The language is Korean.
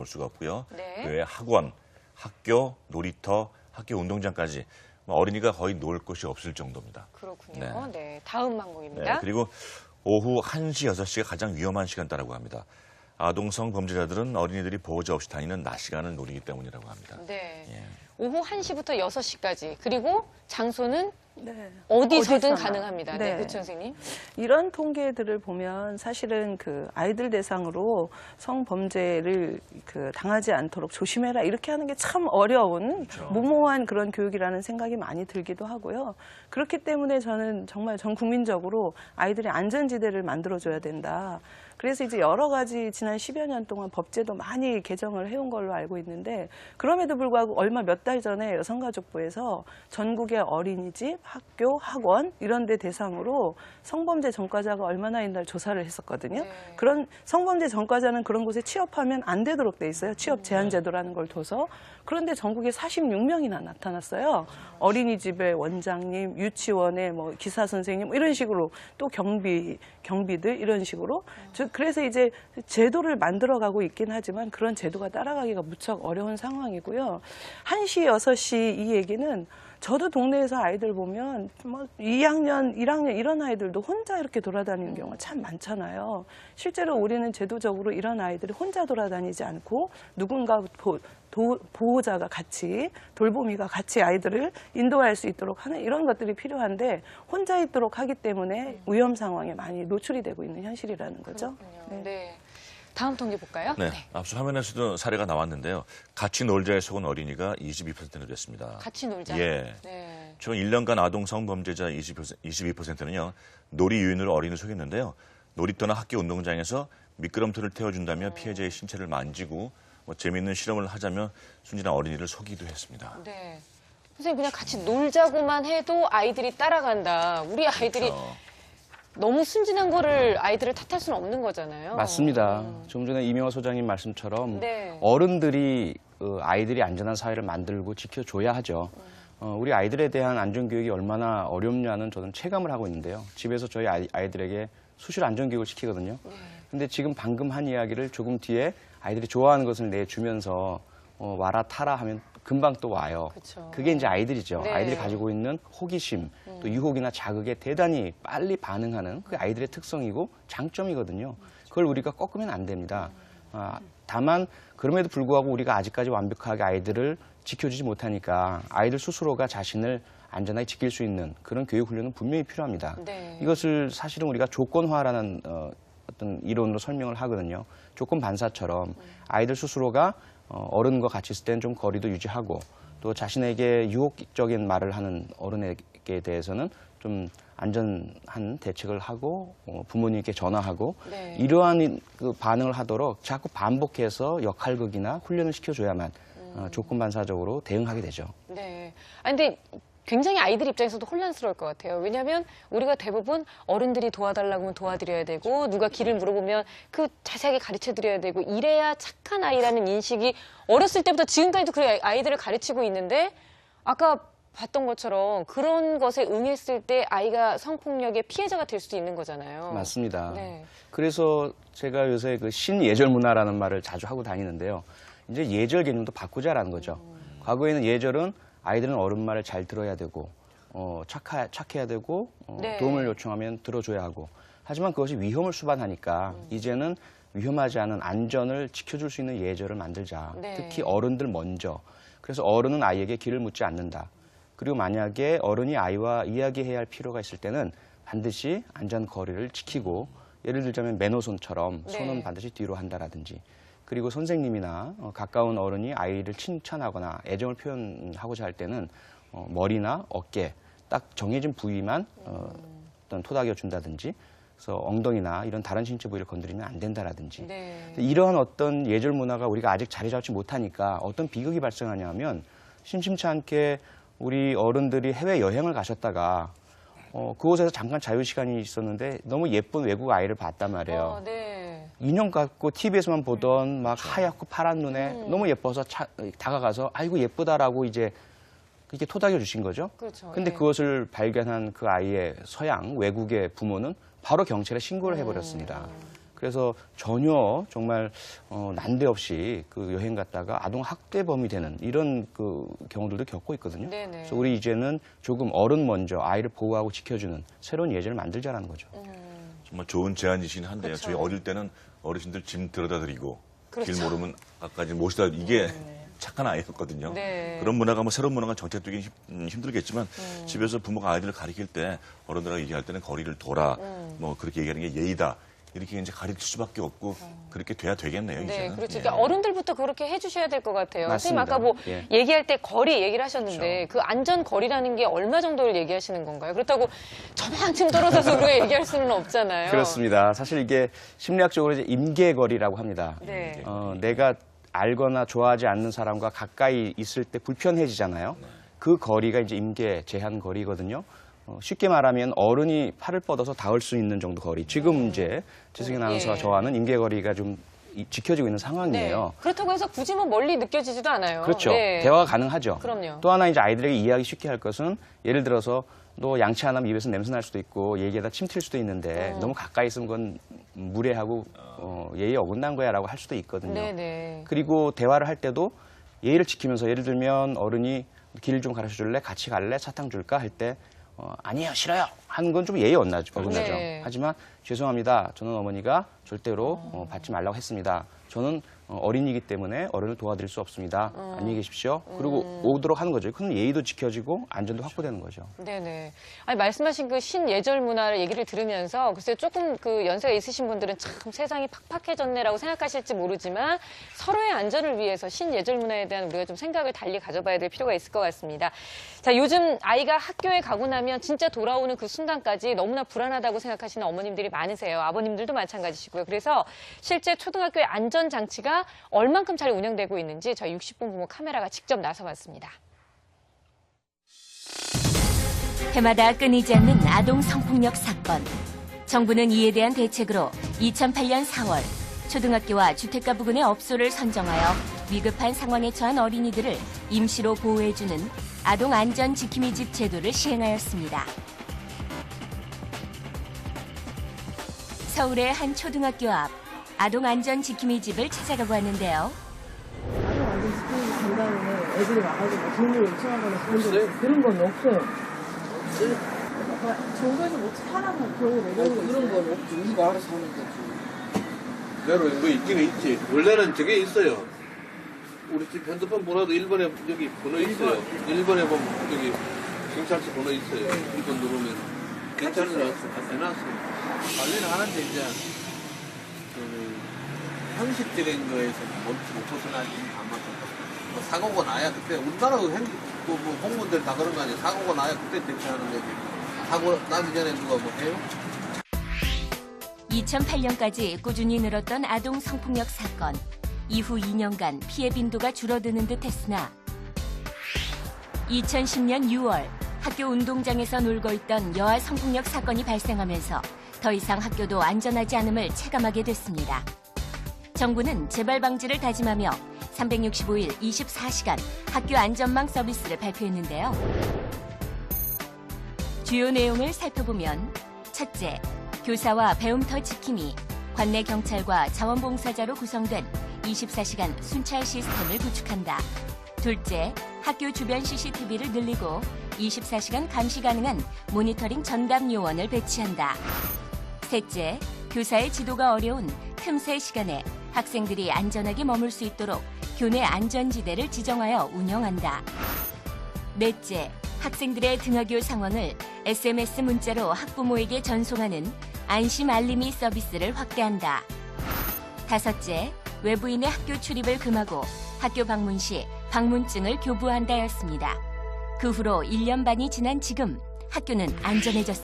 볼 수가 없고요. 네. 그 외에 학원, 학교, 놀이터, 학교 운동장까지 어린이가 거의 놀 곳이 없을 정도입니다. 그렇군요. 네. 다음 항목입니다. 네, 그리고 오후 1시, 6시가 가장 위험한 시간대라고 합니다. 아동성 범죄자들은 어린이들이 보호자 없이 다니는 낮 시간을 노리기 때문이라고 합니다. 네. 예. 오후 1시부터 6시까지. 그리고 장소는 네. 어디서든 어디서나. 가능합니다. 네. 네. 그렇죠, 선생님? 이런 통계들을 보면 사실은 그 아이들 대상으로 성범죄를 당하지 않도록 조심해라 이렇게 하는 게 참 어려운 그렇죠. 무모한 그런 교육이라는 생각이 많이 들기도 하고요. 그렇기 때문에 저는 정말 전 국민적으로 아이들의 안전지대를 만들어줘야 된다. 그래서 이제 여러 가지 지난 10여 년 동안 법제도 많이 개정을 해온 걸로 알고 있는데 그럼에도 불구하고 얼마 몇 달 전에 여성가족부에서 전국의 어린이집, 학교, 학원 이런 데 대상으로 성범죄 전과자가 얼마나 있나 조사를 했었거든요. 네. 그런 성범죄 전과자는 그런 곳에 취업하면 안 되도록 돼 있어요. 취업 제한 제도라는 걸 둬서. 그런데 전국에 46명이나 나타났어요. 어린이집의 원장님, 유치원의 뭐 기사 선생님 이런 식으로 또 경비들 이런 식으로. 그래서 이제 제도를 만들어가고 있긴 하지만 그런 제도가 따라가기가 무척 어려운 상황이고요. 1시, 6시 이 얘기는 저도 동네에서 아이들 보면 뭐 2학년, 1학년 이런 아이들도 혼자 이렇게 돌아다니는 경우가 참 많잖아요. 실제로 우리는 제도적으로 이런 아이들이 혼자 돌아다니지 않고 누군가 보호자가 같이, 돌보미가 같이 아이들을 인도할 수 있도록 하는 이런 것들이 필요한데 혼자 있도록 하기 때문에 위험 상황에 많이 노출이 되고 있는 현실이라는 거죠. 그렇군요. 네. 다음 통계 볼까요? 네, 앞서 화면에서도 사례가 나왔는데요. 같이 놀자에 속은 어린이가 22%나 됐습니다. 같이 놀자. 예. 네. 총 1년간 아동 성범죄자 22%는요. 놀이 유인으로 어린이를 속였는데요. 놀이터나 학교 운동장에서 미끄럼틀을 태워준다며 피해자의 신체를 만지고 재미있는 실험을 하자며 순진한 어린이를 속이기도 했습니다. 네. 선생님 그냥 같이 놀자고만 해도 아이들이 따라간다. 우리 아이들이 그렇죠. 너무 순진한 거를 아이들을 탓할 수는 없는 거잖아요. 맞습니다. 좀 전에 이명호 소장님 말씀처럼 네. 어른들이 아이들이 안전한 사회를 만들고 지켜줘야 하죠. 우리 아이들에 대한 안전교육이 얼마나 어렵냐는 저는 체감을 하고 있는데요. 집에서 저희 아이들에게 수시로 안전교육을 시키거든요. 근데 지금 방금 한 이야기를 조금 뒤에 아이들이 좋아하는 것을 내주면서 와라 타라 하면 금방 또 와요. 그쵸. 그게 이제 아이들이죠. 네. 아이들이 가지고 있는 호기심, 또 유혹이나 자극에 대단히 빨리 반응하는 그 아이들의 특성이고 장점이거든요. 그걸 우리가 꺾으면 안 됩니다. 다만 그럼에도 불구하고 우리가 아직까지 완벽하게 아이들을 지켜주지 못하니까 아이들 스스로가 자신을 안전하게 지킬 수 있는 그런 교육 훈련은 분명히 필요합니다. 네. 이것을 사실은 우리가 조건화라는 어떤 이론으로 설명을 하거든요. 조건 반사처럼 아이들 스스로가 어른과 같이 있을 때는 좀 거리도 유지하고 또 자신에게 유혹적인 말을 하는 어른에게 대해서는 좀 안전한 대책을 하고 부모님께 전화하고 네. 이러한 그 반응을 하도록 자꾸 반복해서 역할극이나 훈련을 시켜줘야만 조건 반사적으로 대응하게 되죠. 네. 아니, 근데 굉장히 아이들 입장에서도 혼란스러울 것 같아요. 왜냐하면 우리가 대부분 어른들이 도와달라고 하면 도와드려야 되고 누가 길을 물어보면 그 자세하게 가르쳐드려야 되고 이래야 착한 아이라는 인식이 어렸을 때부터 지금까지도 그 아이들을 가르치고 있는데 아까 봤던 것처럼 그런 것에 응했을 때 아이가 성폭력의 피해자가 될 수도 있는 거잖아요. 맞습니다. 네. 그래서 제가 요새 그 신예절 문화라는 말을 자주 하고 다니는데요. 이제 예절 개념도 바꾸자라는 거죠. 과거에는 예절은 아이들은 어른 말을 잘 들어야 되고 착해야 되고 네. 도움을 요청하면 들어줘야 하고 하지만 그것이 위험을 수반하니까 이제는 위험하지 않은 안전을 지켜줄 수 있는 예절을 만들자. 네. 특히 어른들 먼저. 그래서 어른은 아이에게 길을 묻지 않는다. 그리고 만약에 어른이 아이와 이야기해야 할 필요가 있을 때는 반드시 안전 거리를 지키고 예를 들자면 매너손처럼 네. 손은 반드시 뒤로 한다라든지 그리고 선생님이나 가까운 어른이 아이를 칭찬하거나 애정을 표현하고자 할 때는 머리나 어깨 딱 정해진 부위만 어떤 토닥여 준다든지 그래서 엉덩이나 이런 다른 신체 부위를 건드리면 안 된다라든지 네. 이러한 어떤 예절 문화가 우리가 아직 자리 잡지 못하니까 어떤 비극이 발생하냐면 심심치 않게 우리 어른들이 해외 여행을 가셨다가 그곳에서 잠깐 자유시간이 있었는데 너무 예쁜 외국 아이를 봤단 말이에요. 네. 인형 같고 TV에서만 보던 막 하얗고 파란 눈에 너무 예뻐서 다가가서 아이고 예쁘다라고 이제 이렇게 토닥여 주신 거죠. 그렇죠. 근데 예. 그것을 발견한 그 아이의 서양 외국의 부모는 바로 경찰에 신고를 해버렸습니다. 그래서 전혀 정말 난데없이 그 여행 갔다가 아동 학대범이 되는 이런 그 경우들도 겪고 있거든요. 네네. 그래서 우리 이제는 조금 어른 먼저 아이를 보호하고 지켜주는 새로운 예절을 만들자라는 거죠. 정말 좋은 제안이긴 한데요. 그쵸. 저희 어릴 때는 어르신들 짐 들여다 드리고 그렇죠. 길 모르면 아까지 모시다 이게 착한 아이였거든요. 네. 그런 문화가 뭐 새로운 문화가 정착되기 힘들겠지만 집에서 부모가 아이들을 가르칠 때 어른들하고 얘기할 때는 거리를 둬라 뭐 그렇게 얘기하는 게 예의다. 이렇게 이제 가르칠 수밖에 없고 그렇게 돼야 되겠네요. 네, 이제는. 그렇죠. 예. 그러니까 어른들부터 그렇게 해주셔야 될 것 같아요. 선생님 맞습니다. 아까 뭐 예. 얘기할 때 거리 얘기를 하셨는데 그 안전 거리라는 게 얼마 정도를 얘기하시는 건가요? 그렇다고 저만큼 떨어져서 우리가 얘기할 수는 없잖아요. 그렇습니다. 사실 이게 심리학적으로 이제 임계거리라고 합니다. 네. 내가 알거나 좋아하지 않는 사람과 가까이 있을 때 불편해지잖아요. 그 거리가 이제 임계 제한 거리거든요. 쉽게 말하면 어른이 팔을 뻗어서 닿을 수 있는 정도 거리. 지금 이제 최승현 아나운서와 예. 저와는 임계거리가 좀 지켜지고 있는 상황이에요. 네. 그렇다고 해서 굳이 뭐 멀리 느껴지지도 않아요. 그렇죠. 네. 대화가 가능하죠. 그럼요. 또 하나 이제 아이들에게 이해하기 쉽게 할 것은 예를 들어서 너 양치 안 하면 입에서 냄새 날 수도 있고 얘기하다 침 튈 수도 있는데 너무 가까이 있으면 그건 무례하고 예의에 어긋난 거야라고 할 수도 있거든요. 네네. 그리고 대화를 할 때도 예의를 지키면서 예를 들면 어른이 길 좀 가르쳐 줄래? 같이 갈래? 사탕 줄까? 할 때 아니에요, 싫어요. 하는 건 좀 예의 어긋나죠. 네. 하지만 죄송합니다. 저는 어머니가 절대로 받지 말라고 했습니다. 저는 어린이기 때문에 어른을 도와드릴 수 없습니다. 안녕히 계십시오. 그리고 오도록 하는 거죠. 그럼 예의도 지켜지고 안전도 확보되는 거죠. 네네. 아니, 말씀하신 그 신예절 문화를 얘기를 들으면서 글쎄요, 조금 그 연세가 있으신 분들은 참 세상이 팍팍해졌네라고 생각하실지 모르지만 서로의 안전을 위해서 신예절 문화에 대한 우리가 좀 생각을 달리 가져봐야 될 필요가 있을 것 같습니다. 자, 요즘 아이가 학교에 가고 나면 진짜 돌아오는 그 순간까지 너무나 불안하다고 생각하시는 어머님들이 많으세요. 아버님들도 마찬가지시고요. 그래서 실제 초등학교의 안전장치가 얼만큼 잘 운영되고 있는지 저희 60분 부모 카메라가 직접 나서봤습니다. 해마다 끊이지 않는 아동 성폭력 사건. 정부는 이에 대한 대책으로 2008년 4월 초등학교와 주택가 부근의 업소를 선정하여 위급한 상황에 처한 어린이들을 임시로 보호해주는 아동 안전 지킴이 집 제도를 시행하였습니다. 서울의 한 초등학교 앞 아동 안전 지킴이 집을 찾아가고 왔는데요. 아동 안전 지킴이 전담에 애들이 와가지고 정보를 요청하거나 그런 건 없어요. 정부에서 뭐 하라고 그런 거 내려오는 거 그런 건 없지. 우리가 알아서 하는 거지. 그대로 뭐 있기는 있지. 원래는 저게 있어요. 우리 집 핸드폰 번호도 1번에 여기 번호 있어요. 1번에 보면 여기 경찰서 번호 있어요. 1번 누르면 경찰서 해놨어요. 관리는 하는데 이제 형식적인 거에서 못 벗어나지 아마 뭐 사고가 나야 그때 우리나라 뭐 공무원들 다 그런 거 아니에요. 사고가 나야 그때 대처하는 거지. 사고 나기 전에 누가 뭐 해요? 2008년까지 꾸준히 늘었던 아동 성폭력 사건. 이후 2년간 피해 빈도가 줄어드는 듯 했으나 2010년 6월 학교 운동장에서 놀고 있던 여아 성폭력 사건이 발생하면서 더 이상 학교도 안전하지 않음을 체감하게 됐습니다. 정부는 재발 방지를 다짐하며 365일 24시간 학교 안전망 서비스를 발표했는데요. 주요 내용을 살펴보면 첫째, 교사와 배움터 지킴이, 관내 경찰과 자원봉사자로 구성된 24시간 순찰 시스템을 구축한다. 둘째, 학교 주변 CCTV를 늘리고 24시간 감시 가능한 모니터링 전담 요원을 배치한다. 셋째, 교사의 지도가 어려운 틈새 시간에 학생들이 안전하게 머물 수 있도록 교내 안전지대를 지정하여 운영한다. 넷째, 학생들의 등하교 상황을 SMS 문자로 학부모에게 전송하는 안심 알림이 서비스를 확대한다. 다섯째, 외부인의 학교 출입을 금하고 학교 방문 시 방문증을 교부한다였습니다. 그 후로 1년 반이 지난 지금 학교는 안전해졌습니다.